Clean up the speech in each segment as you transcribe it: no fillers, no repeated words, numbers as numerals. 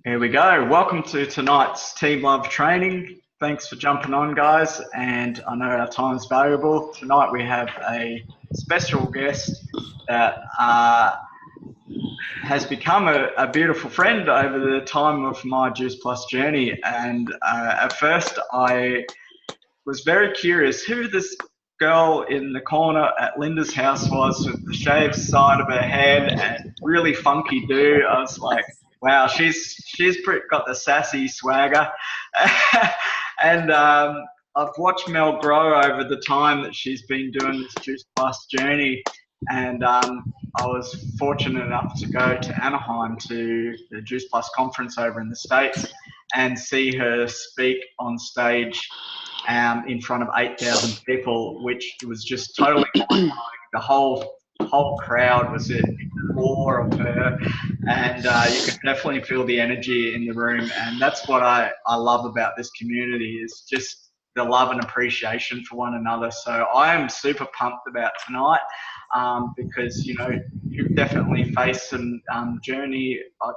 Here we go. Welcome to tonight's Team Love training. Thanks for jumping on, guys. And I know our time's valuable. Tonight we have a special guest that has become a beautiful friend over the time of my Juice Plus journey. And at first I was very curious who this girl in the corner at Linda's house was with the shaved side of her head and really funky do. I was like, wow, she's got the sassy swagger. And I've watched Mel grow over the time that she's been doing this Juice Plus journey. And I was fortunate enough to go to Anaheim to the Juice Plus conference over in the States and see her speak on stage in front of 8,000 people, which was just totally mind-blowing. The whole crowd was in awe of her, and you could definitely feel the energy in the room. And that's what I love about this community, is just the love and appreciation for one another. So I am super pumped about tonight, because you've definitely faced some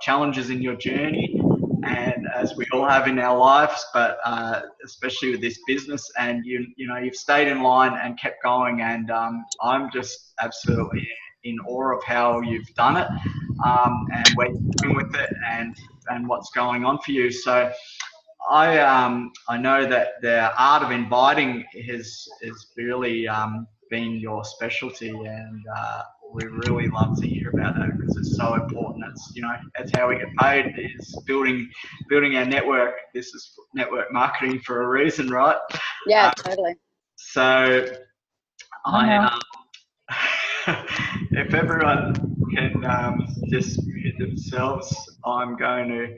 challenges in your journey, and as we all have in our lives, but especially with this business, and you've stayed in line and kept going, and I'm just absolutely in awe of how you've done it, and where you're going with it, and what's going on for you. So I know that the art of inviting is really been your specialty, and we really love to hear about that, because it's so important. That's how we get paid, is building our network. This is network marketing for a reason, right? Yeah, totally. So if everyone can just mute themselves, I'm going to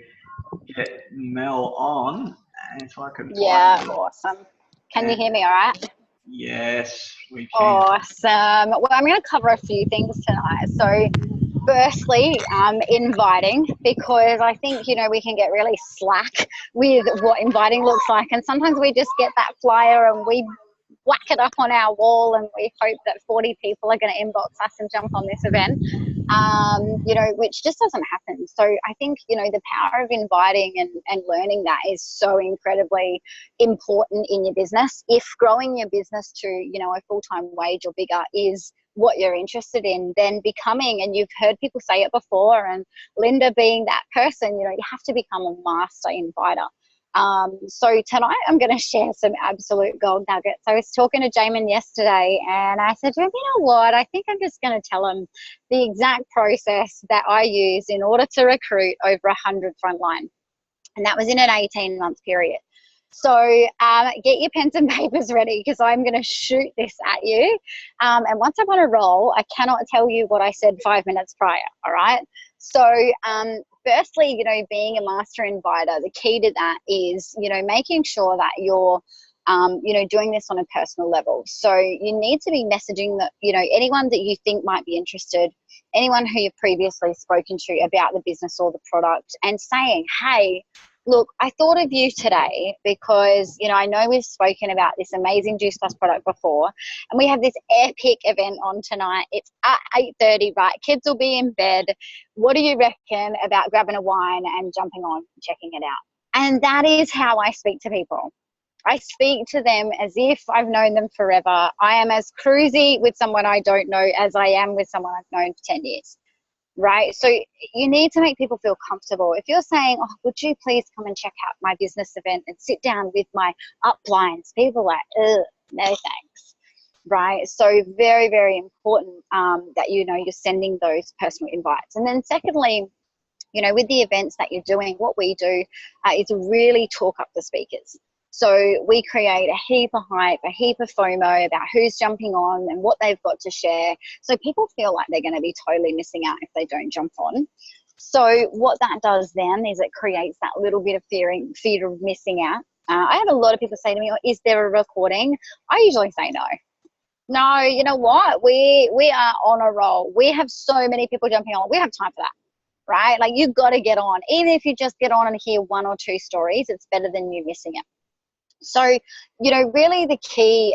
get Mel on. And if I can awesome. Can you hear me all right? Yes, we can. Awesome. Well, I'm going to cover a few things tonight. So firstly, inviting, because I think, we can get really slack with what inviting looks like. And sometimes we just get that flyer and we whack it up on our wall and we hope that 40 people are going to inbox us and jump on this event, which just doesn't happen. So I think, the power of inviting and learning that is so incredibly important in your business. If growing your business to, a full-time wage or bigger is what you're interested in, then becoming, and you've heard people say it before, and Linda being that person, you have to become a master inviter. So tonight I'm going to share some absolute gold nuggets. I was talking to Jamin yesterday and I said, you know what, I think I'm just going to tell him the exact process that I use in order to recruit over 100 frontline. And that was in an 18-month period. So get your pens and papers ready, because I'm going to shoot this at you. And once I'm on a roll, I cannot tell you what I said 5 minutes prior, all right? So firstly, being a master inviter, the key to that is, making sure that you're, doing this on a personal level. So you need to be messaging that, anyone that you think might be interested, anyone who you've previously spoken to about the business or the product, and saying, hey, look, I thought of you today because, I know we've spoken about this amazing Juice Plus product before, and we have this epic event on tonight. It's at 8:30, right? Kids will be in bed. What do you reckon about grabbing a wine and jumping on, checking it out? And that is how I speak to people. I speak to them as if I've known them forever. I am as cruisy with someone I don't know as I am with someone I've known for 10 years. Right? So you need to make people feel comfortable. If you're saying, oh, would you please come and check out my business event and sit down with my uplines, people are like, ugh, no thanks. Right? So very, very important that, you're sending those personal invites. And then secondly, with the events that you're doing, what we do is really talk up the speakers. So we create a heap of hype, a heap of FOMO about who's jumping on and what they've got to share. So people feel like they're going to be totally missing out if they don't jump on. So what that does then is it creates that little bit of fear of missing out. I have a lot of people say to me, oh, is there a recording? I usually say no. No, you know what? We are on a roll. We have so many people jumping on. We have time for that. Right? Like, you've got to get on. Even if you just get on and hear one or two stories, it's better than you missing it. So, really the key,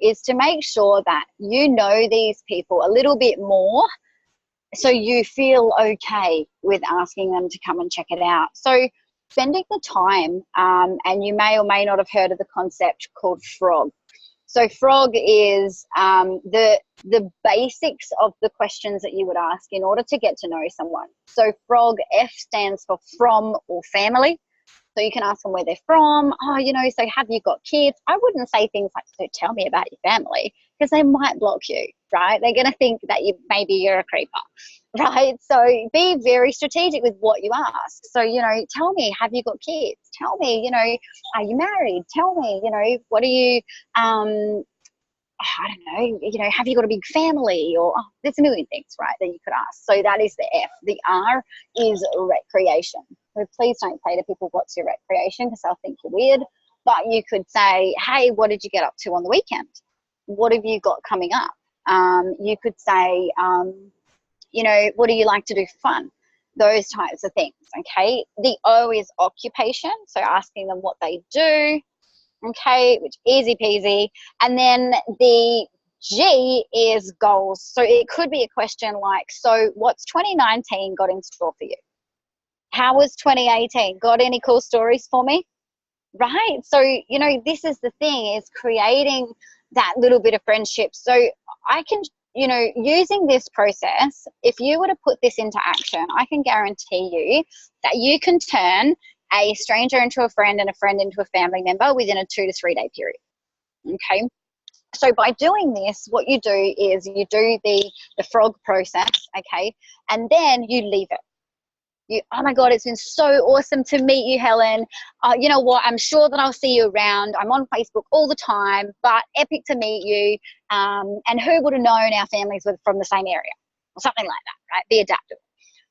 is to make sure that these people a little bit more So you feel okay with asking them to come and check it out. So spending the time, and you may or may not have heard of the concept called frog. So frog is the basics of the questions that you would ask in order to get to know someone. So frog, F stands for from or family. So you can ask them where they're from. Oh, you know, so have you got kids? I wouldn't say things like, so tell me about your family, because they might block you, right? They're going to think that maybe you're a creeper, right? So be very strategic with what you ask. So, you know, tell me, have you got kids? Tell me, you know, are you married? Tell me, you know, what are you, I don't know, you know, have you got a big family? Or there's a million things, right, that you could ask. So that is the F. The R is recreation. So please don't say to people, what's your recreation? Because they'll think you're weird. But you could say, hey, what did you get up to on the weekend? What have you got coming up? You could say, you know, what do you like to do for fun? Those types of things, okay? The O is occupation. So asking them what they do. Okay, which easy peasy. And then the G is goals. So it could be a question like, so what's 2019 got in store for you? How was 2018? Got any cool stories for me? Right? So, you know, this is the thing, is creating that little bit of friendship. So I can, you know, using this process, if you were to put this into action, I can guarantee you that you can turn a stranger into a friend and a friend into a family member within a 2 to 3 day period. Okay. So by doing this, what you do is you do the frog process. Okay. And then you leave it. Oh my God, it's been so awesome to meet you, Helen. You know what? I'm sure that I'll see you around. I'm on Facebook all the time, but epic to meet you. And who would have known our families were from the same area or something like that, right? Be adaptable.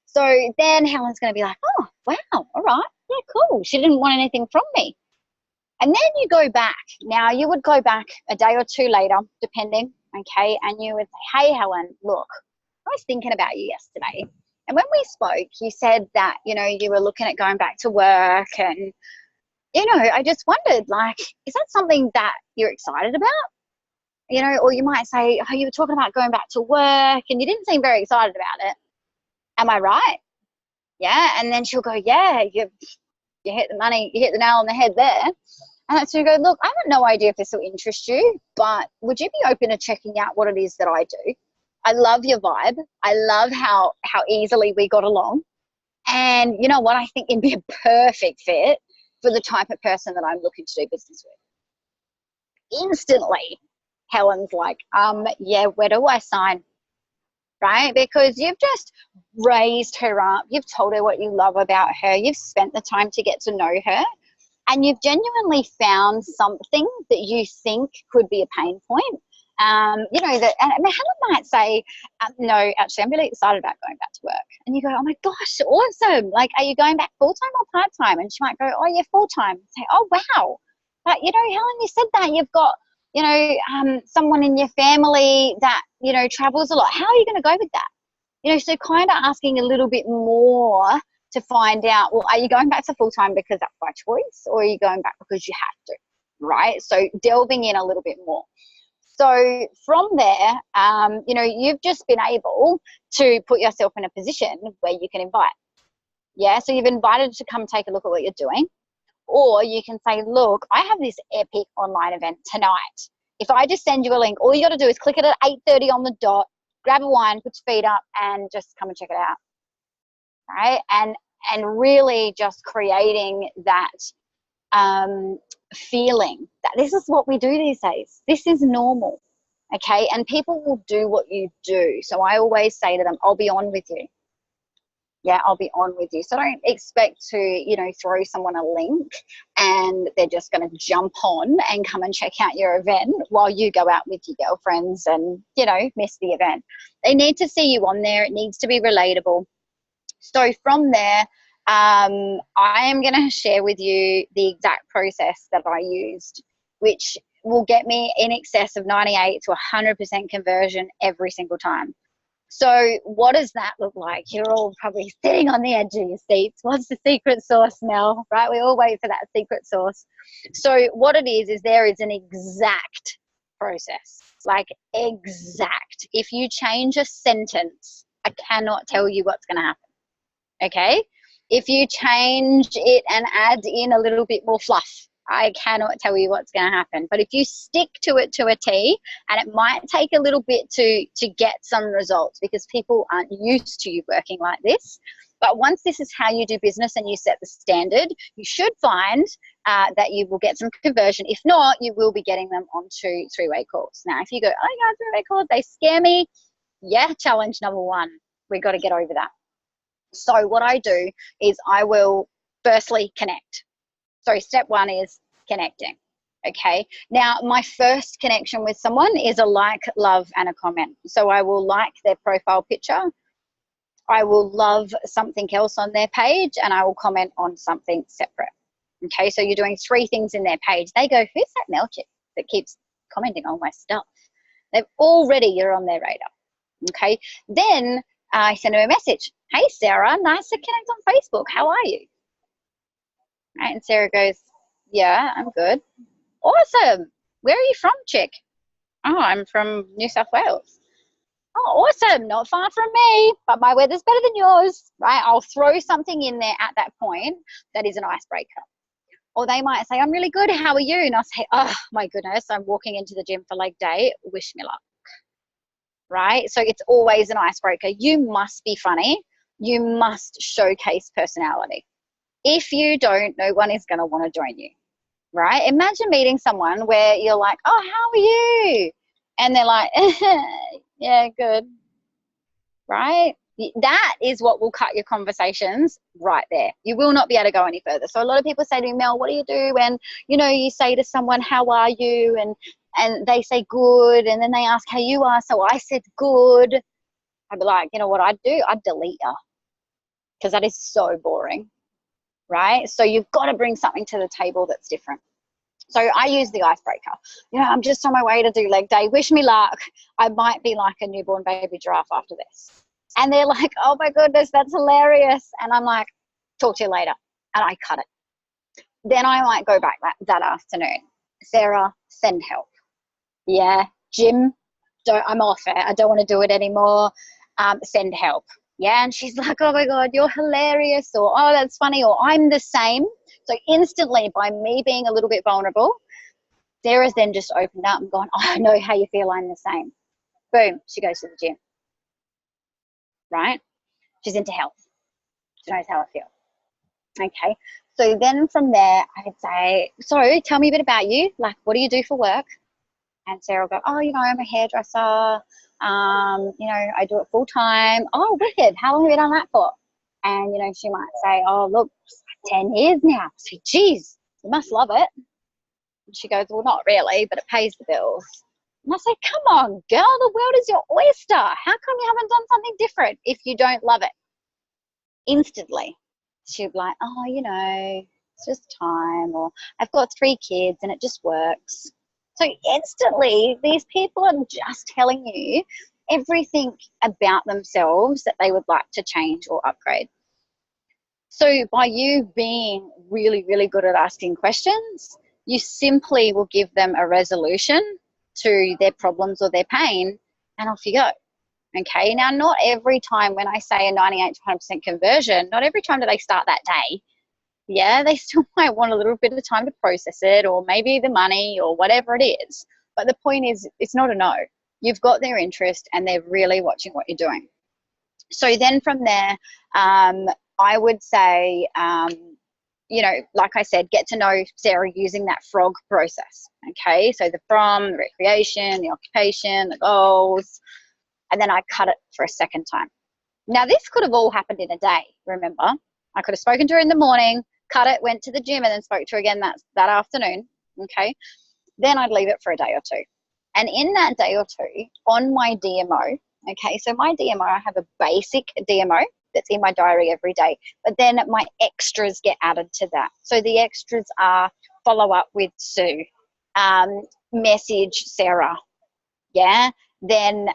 So then Helen's going to be like, oh, wow, all right. Yeah, cool. She didn't want anything from me. And then you go back. Now, you would go back a day or two later, depending, okay, and you would say, hey, Helen, look, I was thinking about you yesterday. And when we spoke, you said that, you know, you were looking at going back to work, and, you know, I just wondered, like, is that something that you're excited about? You know, or you might say, oh, you were talking about going back to work and you didn't seem very excited about it. Am I right? Yeah. And then she'll go, yeah, you hit the money, you hit the nail on the head there. And that's when you go, look, I have no idea if this will interest you, but would you be open to checking out what it is that I do? I love your vibe. I love how easily we got along. And you know what? I think it'd be a perfect fit for the type of person that I'm looking to do business with. Instantly, Helen's like, yeah, where do I sign? Right? Because you've just raised her up. You've told her what you love about her. You've spent the time to get to know her. And you've genuinely found something that you think could be a pain point. You know, that, and Helen might say, no, actually, I'm really excited about going back to work. And you go, oh my gosh, awesome. Like, are you going back full-time or part-time? And she might go, oh yeah, full-time. Say, oh wow. But, you know, Helen, you said that you've got, you know, someone in your family that, you know, travels a lot. How are you going to go with that? You know, so kind of asking a little bit more to find out, well, are you going back to full-time because that's by choice, or are you going back because you have to, right? So delving in a little bit more. So from there, you know, you've just been able to put yourself in a position where you can invite. Yeah, so you've invited to come take a look at what you're doing. Or you can say, look, I have this epic online event tonight. If I just send you a link, all you got to do is click it at 8:30 on the dot, grab a wine, put your feet up, and just come and check it out. Right? And really just creating that feeling that this is what we do these days. This is normal. Okay? And people will do what you do. So I always say to them, I'll be on with you. Yeah, I'll be on with you. So don't expect to, you know, throw someone a link and they're just going to jump on and come and check out your event while you go out with your girlfriends and, you know, miss the event. They need to see you on there. It needs to be relatable. So from there, I am going to share with you the exact process that I used, which will get me in excess of 98 to 100% conversion every single time. So what does that look like? You're all probably sitting on the edge of your seats. What's the secret sauce, Mel? Right? We all wait for that secret sauce. So what it is there is an exact process, like exact. If you change a sentence, I cannot tell you what's going to happen. Okay? If you change it and add in a little bit more fluff, I cannot tell you what's going to happen. But if you stick to it to a T, and it might take a little bit to get some results because people aren't used to you working like this. But once this is how you do business and you set the standard, you should find that you will get some conversion. If not, you will be getting them onto three-way calls. Now, if you go, oh, yeah, three-way calls, they scare me. Yeah, challenge number one. We've got to get over that. So what I do is I will firstly connect. So step one is connecting. Okay. Now, my first connection with someone is a like, love, and a comment. So I will like their profile picture. I will love something else on their page, and I will comment on something separate. Okay. So you're doing three things in their page. They go, who's that Mel chick that keeps commenting on my stuff? You're on their radar. Okay. Then I send her a message. Hey, Sarah, nice to connect on Facebook. How are you? Right, and Sarah goes, yeah, I'm good. Awesome. Where are you from, chick? Oh, I'm from New South Wales. Oh, awesome. Not far from me, but my weather's better than yours, right? I'll throw something in there at that point that is an icebreaker. Or they might say, I'm really good. How are you? And I'll say, oh, my goodness, I'm walking into the gym for leg day. Wish me luck. Right? So it's always an icebreaker. You must be funny. You must showcase personality. If you don't, no one is going to want to join you, right? Imagine meeting someone where you're like, oh, how are you? And they're like, yeah, good, right? That is what will cut your conversations right there. You will not be able to go any further. So a lot of people say to me, Mel, what do you do when, you say to someone, how are you? And they say good, and then they ask how you are. So I said good. I'd be like, you know what I'd do? I'd delete you, because that is so boring. Right? So you've got to bring something to the table that's different. So I use the icebreaker. I'm just on my way to do leg day. Wish me luck. I might be like a newborn baby giraffe after this. And they're like, oh my goodness, that's hilarious. And I'm like, talk to you later. And I cut it. Then I might go back that afternoon. Sarah, send help. Yeah, Jim, I'm off it. I don't want to do it anymore. Send help. Yeah, and she's like, oh my God, you're hilarious, or oh, that's funny, or I'm the same. So instantly, by me being a little bit vulnerable, Sarah's then just opened up and gone, oh, I know how you feel, I'm the same. Boom, she goes to the gym. Right? She's into health. She knows how it feels. Okay, so then from there, I would say, so tell me a bit about you. Like, what do you do for work? And Sarah will go, oh, I'm a hairdresser. I do it full time. Oh, wicked. How long have you done that for? And, she might say, oh, look, 10 years now. I say, geez, you must love it. And she goes, well, not really, but it pays the bills. And I say, come on, girl, the world is your oyster. How come you haven't done something different if you don't love it? Instantly, she'll be like, oh, it's just time, or I've got 3 kids and it just works. So instantly, these people are just telling you everything about themselves that they would like to change or upgrade. So by you being really, really good at asking questions, you simply will give them a resolution to their problems or their pain, and off you go. Okay, now not every time when I say a 98 to 100% conversion, not every time do they start that day. Yeah, they still might want a little bit of time to process it, or maybe the money, or whatever it is. But the point is, it's not a no. You've got their interest and they're really watching what you're doing. So then from there, I would say, like I said, get to know Sarah using that frog process. Okay, so the from, the recreation, the occupation, the goals, and then I cut it for a second time. Now, this could have all happened in a day, remember? I could have spoken to her in the morning, cut it, went to the gym, and then spoke to her again that afternoon, okay? Then I'd leave it for a day or two. And in that day or two, on my DMO, okay, so my DMO, I have a basic DMO that's in my diary every day, but then my extras get added to that. So the extras are follow up with Sue, message Sarah, yeah, then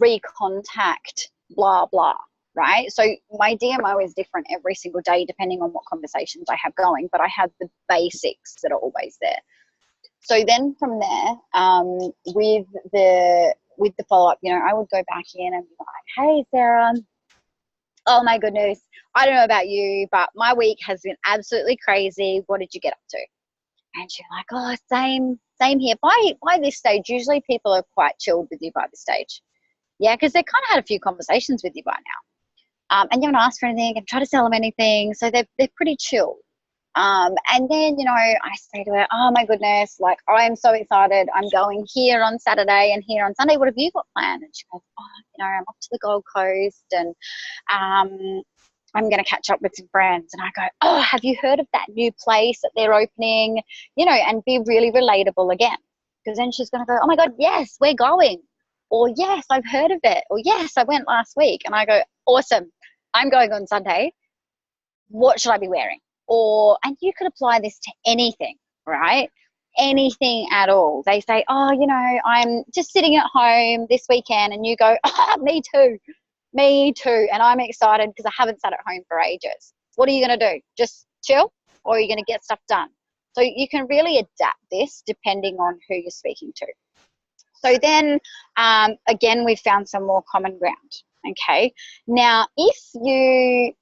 recontact, blah, blah. Right? So my DMO is different every single day depending on what conversations I have going, but I have the basics that are always there. So then from there, with the with the follow-up, you know, I would go back in and be like, hey, Sarah, oh my goodness, I don't know about you, but my week has been absolutely crazy. What did you get up to? And she's like, oh, same here. By this stage, usually people are quite chilled with you by this stage. Yeah, because they kind of had a few conversations with you by now. And you haven't asked for anything and try to sell them anything. So they're pretty chill. And then, you know, I say to her, oh my goodness, like, I'm so excited. I'm going here on Saturday and here on Sunday. What have you got planned? And she goes, oh, you know, I'm off to the Gold Coast and I'm going to catch up with some friends. And I go, oh, have you heard of that new place that they're opening? You know, and be really relatable again. Because then she's going to go, oh my God, yes, we're going. Or yes, I've heard of it. Or yes, I went last week. And I go, awesome, I'm going on Sunday. What should I be wearing? Or, and you could apply this to anything, right? Anything at all. They say, oh, you know, I'm just sitting at home this weekend, and you go, oh, me too. And I'm excited because I haven't sat at home for ages. What are you going to do? Just chill, or are you going to get stuff done? So you can really adapt this depending on who you're speaking to. So then, again, we've found some more common ground. Okay. Now, if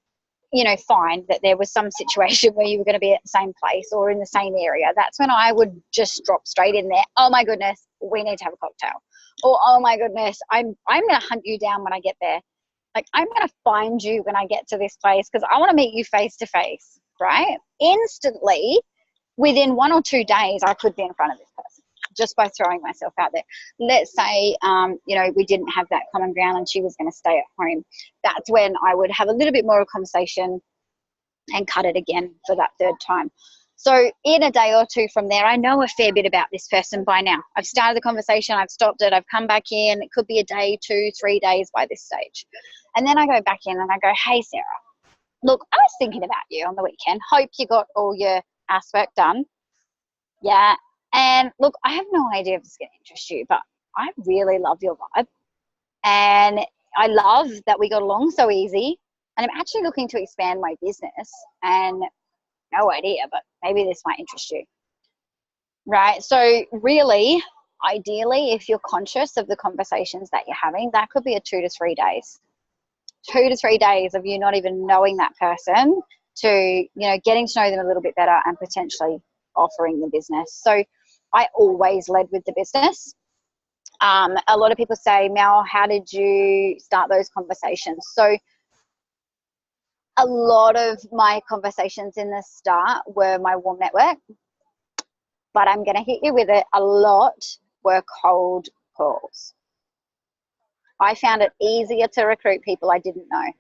you know, find that there was some situation where you were going to be at the same place or in the same area, that's when I would just drop straight in there. Oh my goodness, we need to have a cocktail. Or, oh my goodness, I'm going to hunt you down when I get there. Like, I'm going to find you when I get to this place because I want to meet you face to face, right? Instantly, within 1 or 2 days, I could be in front of this person just by throwing myself out there. Let's say, you know, we didn't have that common ground and she was going to stay at home. That's when I would have a little bit more of a conversation and cut it again for that third time. So in a day or two from there, I know a fair bit about this person by now. I've started the conversation, I've stopped it, I've come back in. It could be a day, 2, 3 days by this stage. And then I go back in and I go, hey, Sarah, look, I was thinking about you on the weekend. Hope you got all your aspect done. Yeah. And look, I have no idea if it's going to interest you, but I really love your vibe. And I love that we got along so easy. And I'm actually looking to expand my business. And no idea, but maybe this might interest you. Right? So really, ideally, if you're conscious of the conversations that you're having, that could be a 2 to 3 days. 2 to 3 days of you not even knowing that person to, you know, getting to know them a little bit better and potentially offering the business. So I always led with the business. A lot of people say, Mel, how did you start those conversations? So a lot of my conversations in the start were my warm network, but I'm going to hit you with it. A lot were cold calls. I found it easier to recruit people I didn't know.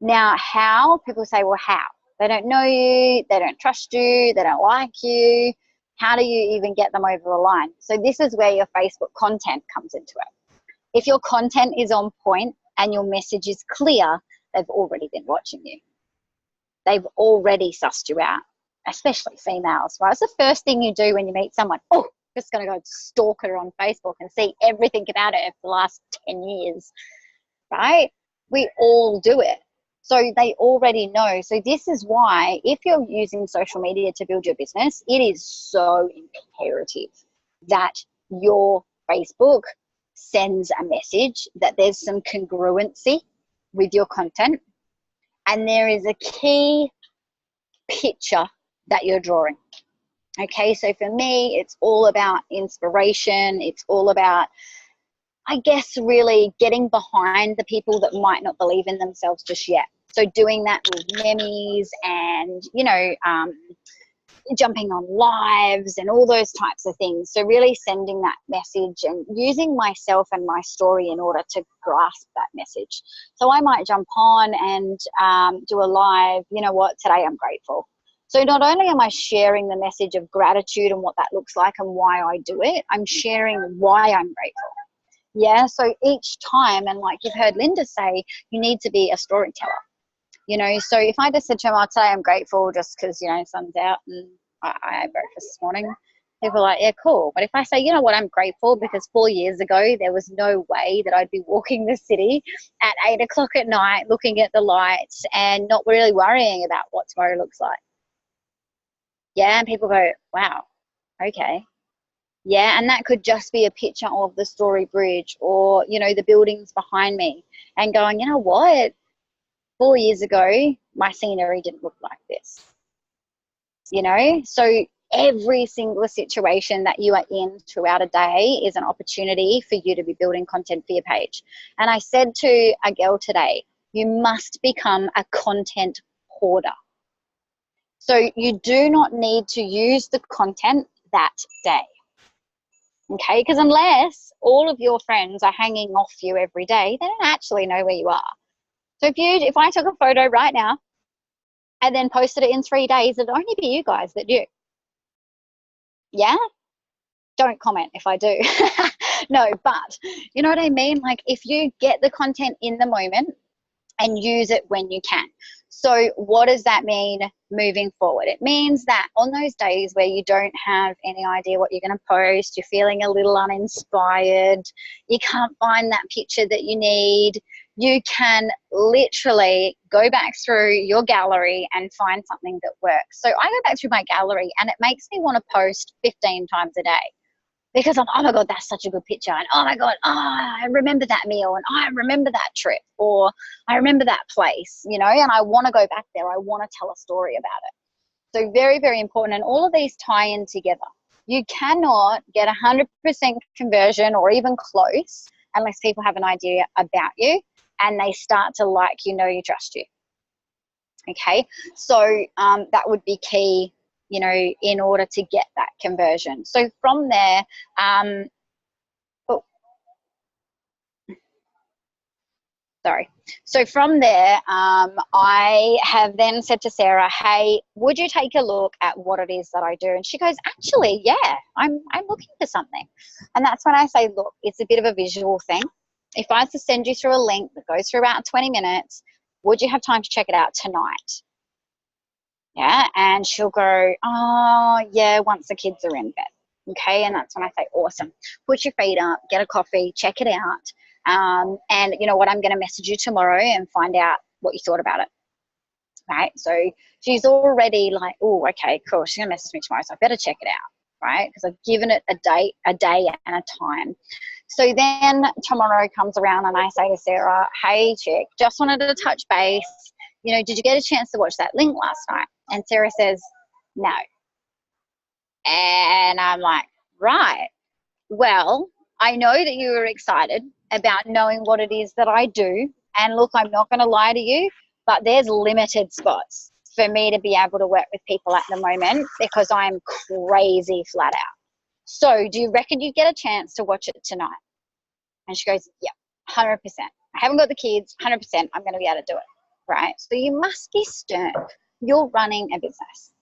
Now, how? People say, well, how? They don't know you, they don't trust you, they don't like you. How do you even get them over the line? So this is where your Facebook content comes into it. If your content is on point and your message is clear, they've already been watching you. They've already sussed you out, especially females, right? It's the first thing you do when you meet someone. Oh, just going to go stalk her on Facebook and see everything about her for the last 10 years, right? We all do it. So they already know. So this is why if you're using social media to build your business, it is so imperative that your Facebook sends a message, that there's some congruency with your content, and there is a key picture that you're drawing. Okay, so for me, it's all about inspiration. It's all about, I guess, really getting behind the people that might not believe in themselves just yet. So doing that with memes and, you know, jumping on lives and all those types of things. So really sending that message and using myself and my story in order to grasp that message. So I might jump on and do a live, you know what, today I'm grateful. So not only am I sharing the message of gratitude and what that looks like and why I do it, I'm sharing why I'm grateful. Yeah, so each time, and like you've heard Linda say, you need to be a storyteller. You know, so if I just said to him, I'll say I'm grateful just because, you know, sun's out and I had breakfast this morning, people are like, yeah, cool. But if I say, you know what, I'm grateful because 4 years ago, there was no way that I'd be walking the city at 8 o'clock at night, looking at the lights and not really worrying about what tomorrow looks like. Yeah, and people go, wow, okay. Yeah, and that could just be a picture of the Story Bridge or, you know, the buildings behind me, and going, you know what, 4 years ago, my scenery didn't look like this, you know? So every single situation that you are in throughout a day is an opportunity for you to be building content for your page. And I said to a girl today, you must become a content hoarder. So you do not need to use the content that day. Okay, because unless all of your friends are hanging off you every day, they don't actually know where you are. So if I took a photo right now and then posted it in 3 days, it'd only be you guys that do. Yeah? Don't comment if I do. No, but you know what I mean? Like, if you get the content in the moment and use it when you can. So what does that mean moving forward? It means that on those days where you don't have any idea what you're going to post, you're feeling a little uninspired, you can't find that picture that you need, you can literally go back through your gallery and find something that works. So I go back through my gallery and it makes me want to post 15 times a day. Because I'm, oh my God, that's such a good picture. And oh my God, I remember that meal, and I remember that trip, or I remember that place, you know, and I want to go back there. I want to tell a story about it. So very, very important. And all of these tie in together. You cannot get 100% conversion or even close unless people have an idea about you and they start to like you, know you, trust you. Okay, so that would be key, you know, in order to get that conversion. So from there, So from there, I have then said to Sarah, hey, would you take a look at what it is that I do? And she goes, actually, yeah, I'm looking for something. And that's when I say, look, it's a bit of a visual thing. If I was to send you through a link that goes through about 20 minutes, would you have time to check it out tonight? Yeah, and she'll go, oh, yeah, once the kids are in bed. Okay, and that's when I say, awesome. Put your feet up, get a coffee, check it out. And you know what, I'm going to message you tomorrow and find out what you thought about it. Right, so she's already like, oh, okay, cool. She's going to message me tomorrow, so I better check it out, right? Because I've given it a day and a time. So then tomorrow comes around and I say to Sarah, hey, chick, just wanted to touch base. You know, did you get a chance to watch that link last night? And Sarah says, no. And I'm like, right. Well, I know that you were excited about knowing what it is that I do. And look, I'm not going to lie to you, but there's limited spots for me to be able to work with people at the moment because I'm crazy flat out. So do you reckon you get a chance to watch it tonight? And she goes, yeah, 100%. I haven't got the kids, 100%. I'm going to be able to do it. Right? So you must be stern. You're running a business.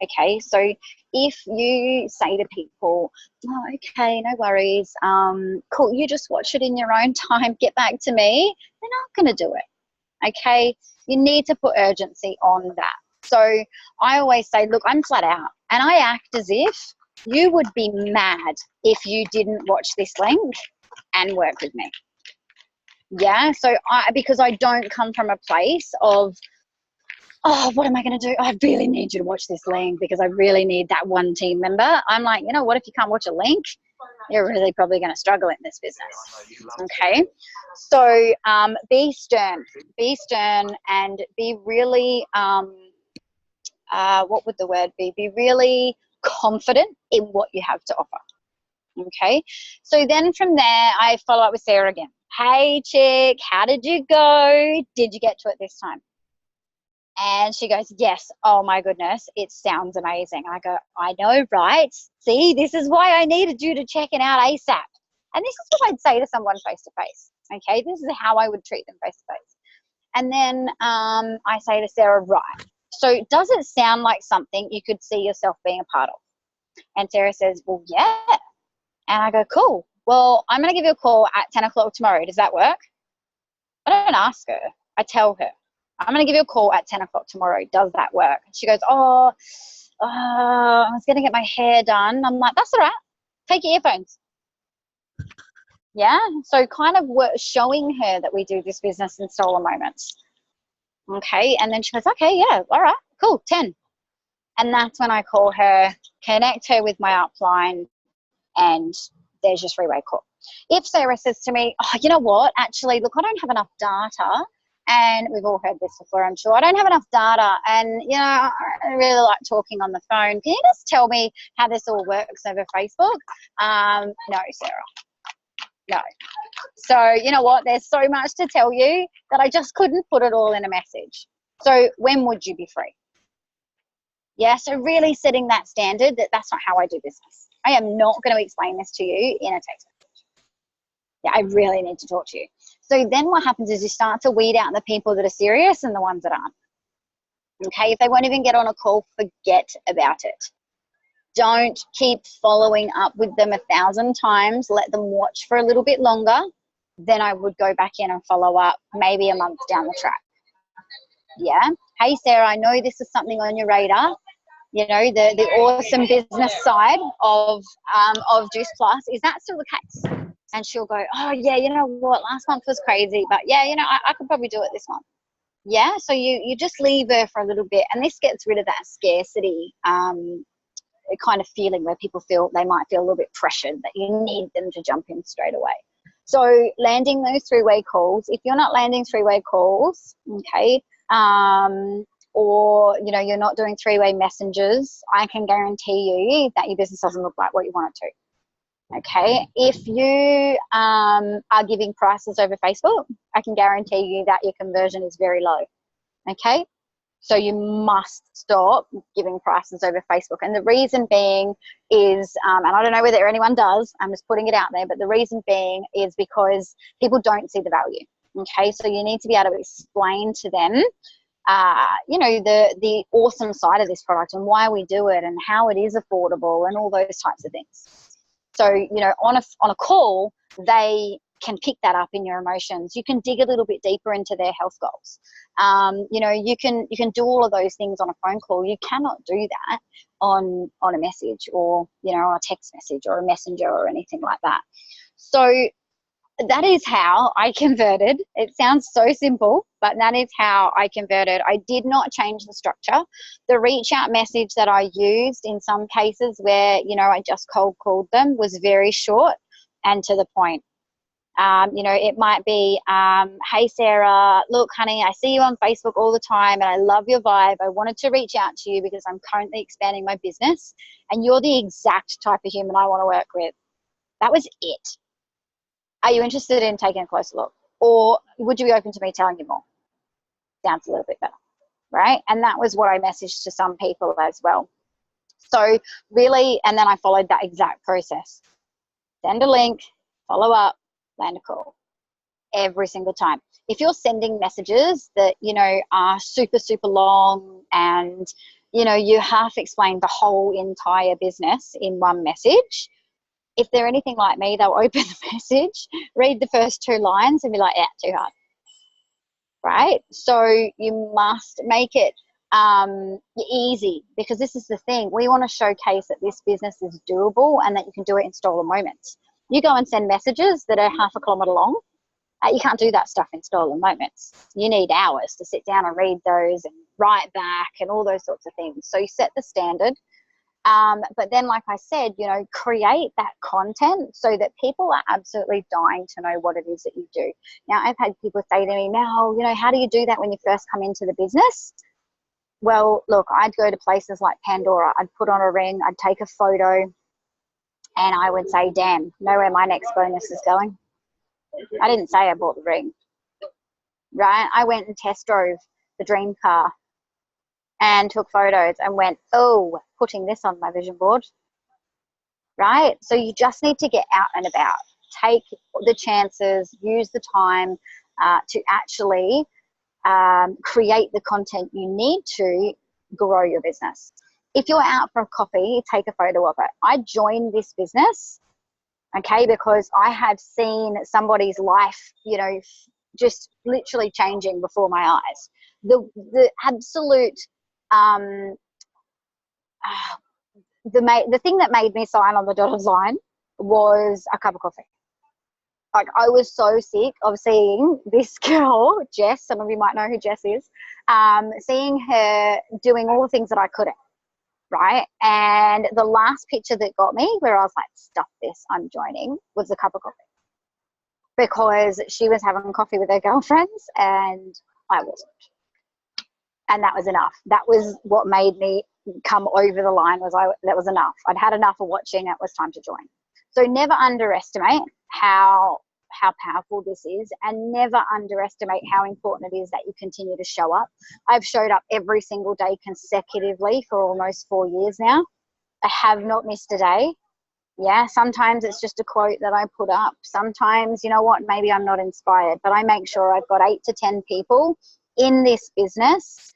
Okay, so if you say to people, oh, okay, no worries, cool, you just watch it in your own time, get back to me, they're not going to do it. Okay, you need to put urgency on that. So I always say, look, I'm flat out, and I act as if you would be mad if you didn't watch this link and work with me. Yeah, so because I don't come from a place of, oh, what am I going to do? I really need you to watch this link because I really need that one team member. I'm like, you know what? If you can't watch a link, you're really probably going to struggle in this business. Okay. So be stern and be really, what would the word be? Be really confident in what you have to offer. Okay. So then from there, I follow up with Sarah again. Hey, chick, how did you go? Did you get to it this time? And she goes, yes. Oh my goodness, it sounds amazing. I go, I know, right? See, this is why I needed you to check it out ASAP. And this is what I'd say to someone face to face. Okay, this is how I would treat them face to face. And then I say to Sarah, right, so does it sound like something you could see yourself being a part of? And Sarah says, well, yeah. And I go, cool. Well, I'm going to give you a call at 10 o'clock tomorrow. Does that work? I don't ask her. I tell her. I'm going to give you a call at 10 o'clock tomorrow. Does that work? She goes, I was going to get my hair done. I'm like, that's all right. Take your earphones. Yeah. So kind of showing her that we do this business in stolen moments. Okay. And then she goes, okay, yeah. All right, cool. 10. And that's when I call her, connect her with my upline, and there's your three-way call. If Sarah says to me, oh, you know what, actually, look, I don't have enough data, and we've all heard this before, I'm sure, I don't have enough data, and, you know, I really like talking on the phone. Can you just tell me how this all works over Facebook? No, Sarah, no. So, you know what, there's so much to tell you that I just couldn't put it all in a message. So when would you be free? Yeah, so really setting that standard that that's not how I do business. I am not going to explain this to you in a text message. Yeah, I really need to talk to you. So then what happens is you start to weed out the people that are serious and the ones that aren't. Okay, if they won't even get on a call, forget about it. Don't keep following up with them 1,000 times. Let them watch for a little bit longer. Then I would go back in and follow up maybe a month down the track. Yeah. Hey, Sarah, I know this is something on your radar. You know, the awesome business side of Juice Plus. Is that still the case? And she'll go, oh, yeah, you know what? Last month was crazy. But, yeah, you know, I could probably do it this month. Yeah. So you just leave her for a little bit. And this gets rid of that scarcity kind of feeling where people feel they might feel a little bit pressured that you need them to jump in straight away. So landing those three-way calls, if you're not landing three-way calls, okay, or, you know, you're not doing three-way messengers, I can guarantee you that your business doesn't look like what you want it to. Okay, if you are giving prices over Facebook, I can guarantee you that your conversion is very low. Okay, so you must stop giving prices over Facebook. And the reason being is, and I don't know whether anyone does, I'm just putting it out there, but the reason being is because people don't see the value. Okay, so you need to be able to explain to them, you know, the awesome side of this product and why we do it and how it is affordable and all those types of things. So, you know, on a call, they can pick that up in your emotions. You can dig a little bit deeper into their health goals. You know, you can do all of those things on a phone call. You cannot do that on a message or, you know, on a text message or a messenger or anything like that. So that is how I converted. It sounds so simple, but that is how I converted. I did not change the structure. The reach out message that I used in some cases where, you know, I just cold called them was very short and to the point. You know, it might be, hey, Sarah, look, honey, I see you on Facebook all the time and I love your vibe. I wanted to reach out to you because I'm currently expanding my business and you're the exact type of human I want to work with. That was it. Are you interested in taking a closer look? Or would you be open to me telling you more? Sounds a little bit better, right? And that was what I messaged to some people as well. So really, and then I followed that exact process. Send a link, follow up, land a call every single time. If you're sending messages that, you know, are super, super long and, you know, you half explain the whole entire business in one message, if they're anything like me, they'll open the message, read the first 2 lines and be like, yeah, too hard. Right? So you must make it easy, because this is the thing. We want to showcase that this business is doable and that you can do it in stolen moments. You go and send messages that are half a kilometre long. You can't do that stuff in stolen moments. You need hours to sit down and read those and write back and all those sorts of things. So you set the standard. But then, like I said, you know, create that content so that people are absolutely dying to know what it is that you do. Now, I've had people say to me, Mel, you know, how do you do that when you first come into the business? Well, look, I'd go to places like Pandora. I'd put on a ring. I'd take a photo and I would say, damn, know where my next bonus is going? I didn't say I bought the ring, right? I went and test drove the dream car and took photos and went, oh, putting this on my vision board, right? So you just need to get out and about, take the chances, use the time to actually create the content you need to grow your business. If you're out for a coffee, take a photo of it. I joined this business, okay, because I have seen somebody's life, you know, just literally changing before my eyes. The absolute the thing that made me sign on the dotted line was a cup of coffee. Like, I was so sick of seeing this girl, Jess, some of you might know who Jess is, seeing her doing all the things that I couldn't. right? And the last picture that got me, where I was like, stuff this, I'm joining, was a cup of coffee. Because she was having coffee with her girlfriends and I wasn't. And that was enough. That was what made me come over the line. That was enough. I'd had enough of watching. It was time to join. So never underestimate how powerful this is, and never underestimate how important it is that you continue to show up. I've showed up every single day consecutively for almost 4 years now. I have not missed a day. Yeah, sometimes it's just a quote that I put up. Sometimes, you know what, maybe I'm not inspired, but I make sure I've got 8 to 10 people in this business,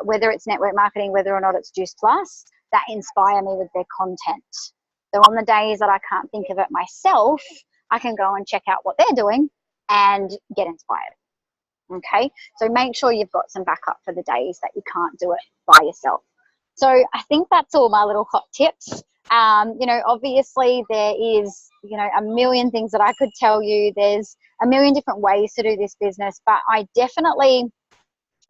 whether it's network marketing, whether or not it's Juice Plus, that inspire me with their content. So on the days that I can't think of it myself, I can go and check out what they're doing and get inspired. Okay, so make sure you've got some backup for the days that you can't do it by yourself. So I think that's all my little hot tips. You know, obviously there is, you know, a million things that I could tell you. There's a million different ways to do this business, but I definitely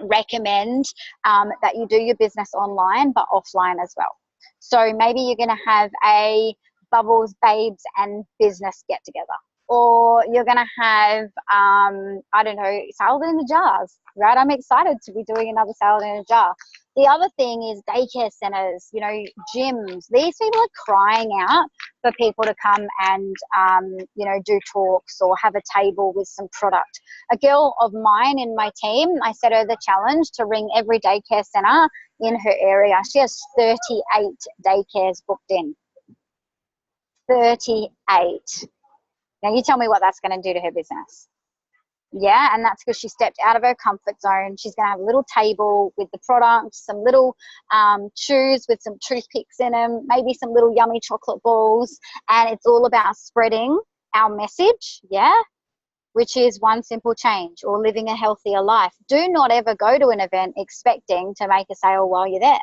recommend that you do your business online, but offline as well. So maybe you're going to have a Bubbles, Babes and business get together. Or you're going to have, I don't know, salad in the jars, right? I'm excited to be doing another salad in a jar. The other thing is daycare centers, you know, gyms. These people are crying out for people to come and, you know, do talks or have a table with some product. A girl of mine in my team, I set her the challenge to ring every daycare center in her area. She has 38 daycares booked in. 38. Now you tell me what that's going to do to her business. Yeah, and that's because she stepped out of her comfort zone. She's going to have a little table with the product, some little chews with some toothpicks in them, maybe some little yummy chocolate balls, and it's all about spreading our message, yeah, which is one simple change, or living a healthier life. Do not ever go to an event expecting to make a sale while you're there.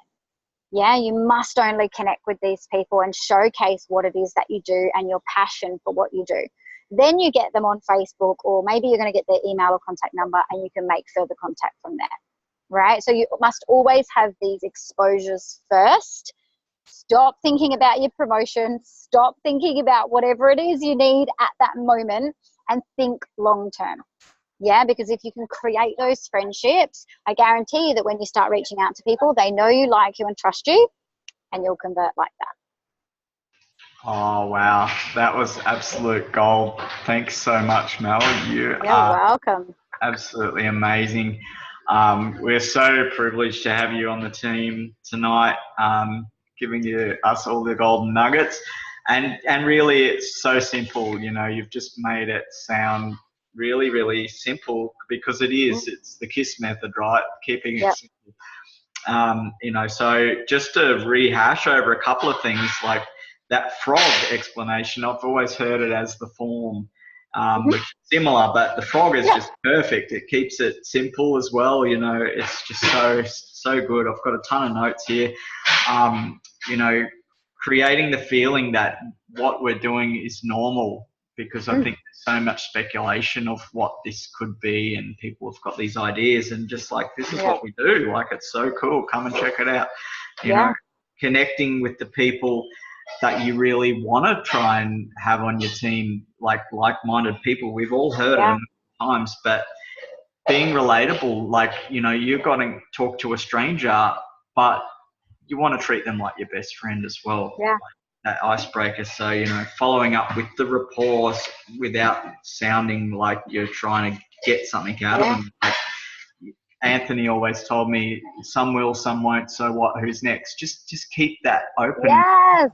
Yeah, you must only connect with these people and showcase what it is that you do and your passion for what you do. Then you get them on Facebook, or maybe you're going to get their email or contact number and you can make further contact from there, right? So you must always have these exposures first. Stop thinking about your promotion. Stop thinking about whatever it is you need at that moment and think long term. Yeah, because if you can create those friendships, I guarantee you that when you start reaching out to people, they know you, like you, and trust you, and you'll convert like that. Oh, wow. That was absolute gold. Thanks so much, Mel. You're welcome. Absolutely amazing. We're so privileged to have you on the team tonight, giving us all the golden nuggets. And really, it's so simple. You know, you've just made it sound really, really simple, because it is. It's the KISS method, right? Keeping it simple. You know, so just to rehash over a couple of things, like that frog explanation, I've always heard it as the form, which is similar, but the frog is just perfect. It keeps it simple as well. You know, it's just so good. I've got a ton of notes here. You know, creating the feeling that what we're doing is normal, because I think there's so much speculation of what this could be, and people have got these ideas, and just like, this is what we do. Like, it's so cool. Come and check it out. You know, connecting with the people that you really want to try and have on your team, like-minded people. We've all heard it times, but being relatable, like, you know, you've got to talk to a stranger, but you want to treat them like your best friend as well. Yeah. Like that icebreaker. So, you know, following up with the rapport without sounding like you're trying to get something out of them. Like Anthony always told me, some will, some won't, so what, who's next? Just keep that open. Yes.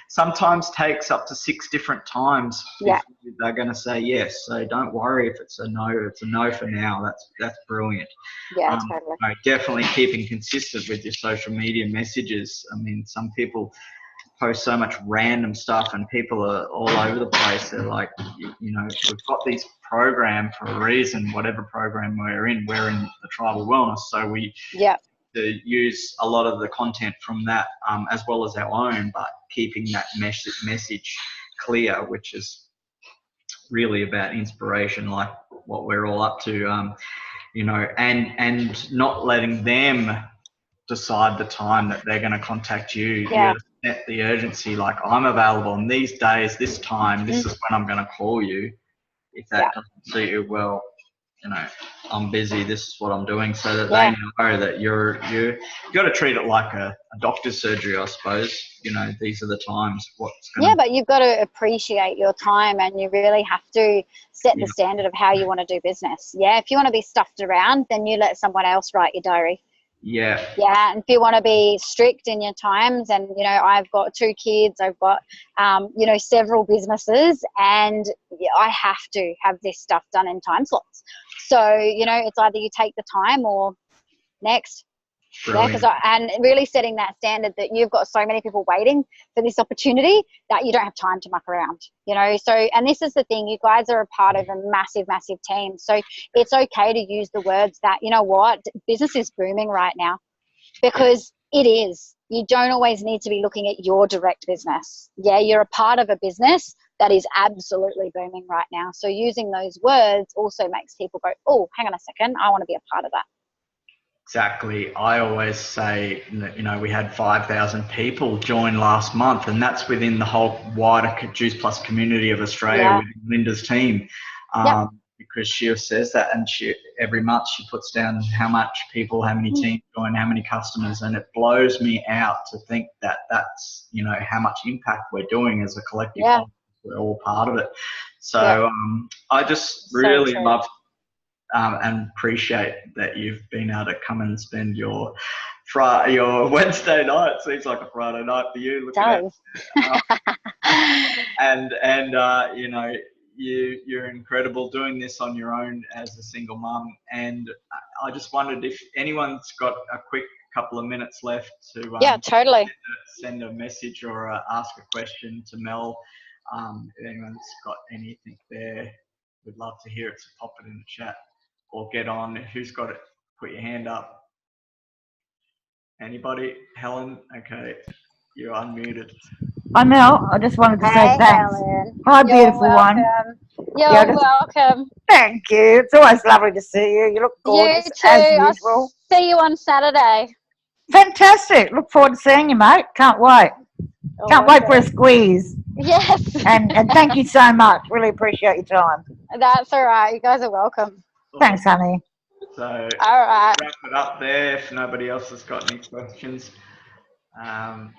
Sometimes takes up to 6 different times if they're going to say yes. So don't worry if it's a no. It's a no for now. That's brilliant. Yeah, totally. Definitely keeping consistent with your social media messages. I mean, some people post so much random stuff and people are all over the place. They're like, you know, we've got these program for a reason. Whatever program we're in the tribal wellness. So we to use a lot of the content from that, as well as our own, but keeping that message clear, which is really about inspiration, like what we're all up to, you know, and not letting them decide the time that they're going to contact you. You Yeah. got to set the urgency. Like, I'm available on these days, this time. This is when I'm going to call you. If that doesn't suit you, well, you know, I'm busy. This is what I'm doing, so that they know that you got to treat it like a doctor's surgery, I suppose. You know, these are the times. But you've got to appreciate your time, and you really have to set the standard of how you want to do business. Yeah, if you want to be stuffed around, then you let someone else write your diary. Yeah. Yeah, and if you want to be strict in your times, and you know, I've got 2 kids, I've got you know, several businesses, and I have to have this stuff done in time slots. So you know, it's either you take the time or next. Brilliant. Yeah, and really setting that standard that you've got so many people waiting for this opportunity that you don't have time to muck around, you know. So, and this is the thing, you guys are a part of a massive team, so it's okay to use the words that, you know what, business is booming right now, because it is. You don't always need to be looking at your direct business. Yeah, you're a part of a business that is absolutely booming right now, so using those words also makes people go, oh, hang on a second, I want to be a part of that. Exactly. I always say, you know, we had 5,000 people join last month, and that's within the whole wider Juice Plus community of Australia with Linda's team. Because she says that, and every month she puts down how much people, how many teams join, how many customers, and it blows me out to think that that's, you know, how much impact we're doing as a collective. We're all part of it. So I just really love and appreciate that you've been able to come and spend your Wednesday night. Seems like a Friday night for you. Looking at and you know, you're incredible doing this on your own as a single mum. And I just wondered if anyone's got a quick couple of minutes left to send a message or ask a question to Mel. If anyone's got anything there, we'd love to hear it. So pop it in the chat. Or get on. Who's got it? Put your hand up. Anybody? Helen? Okay. You're unmuted. Hi, Mel. I just wanted to say thanks. Helen. Hi, beautiful one. You're welcome. Thank you. It's always lovely to see you. You look gorgeous, you too. as usual. I'll see you on Saturday. Fantastic. Look forward to seeing you, mate. Can't wait. Can't wait for a squeeze. Yes. And thank you so much. Really appreciate your time. That's all right. You guys are welcome. Thanks, honey. So, all right. Wrap it up there if nobody else has got any questions. I'll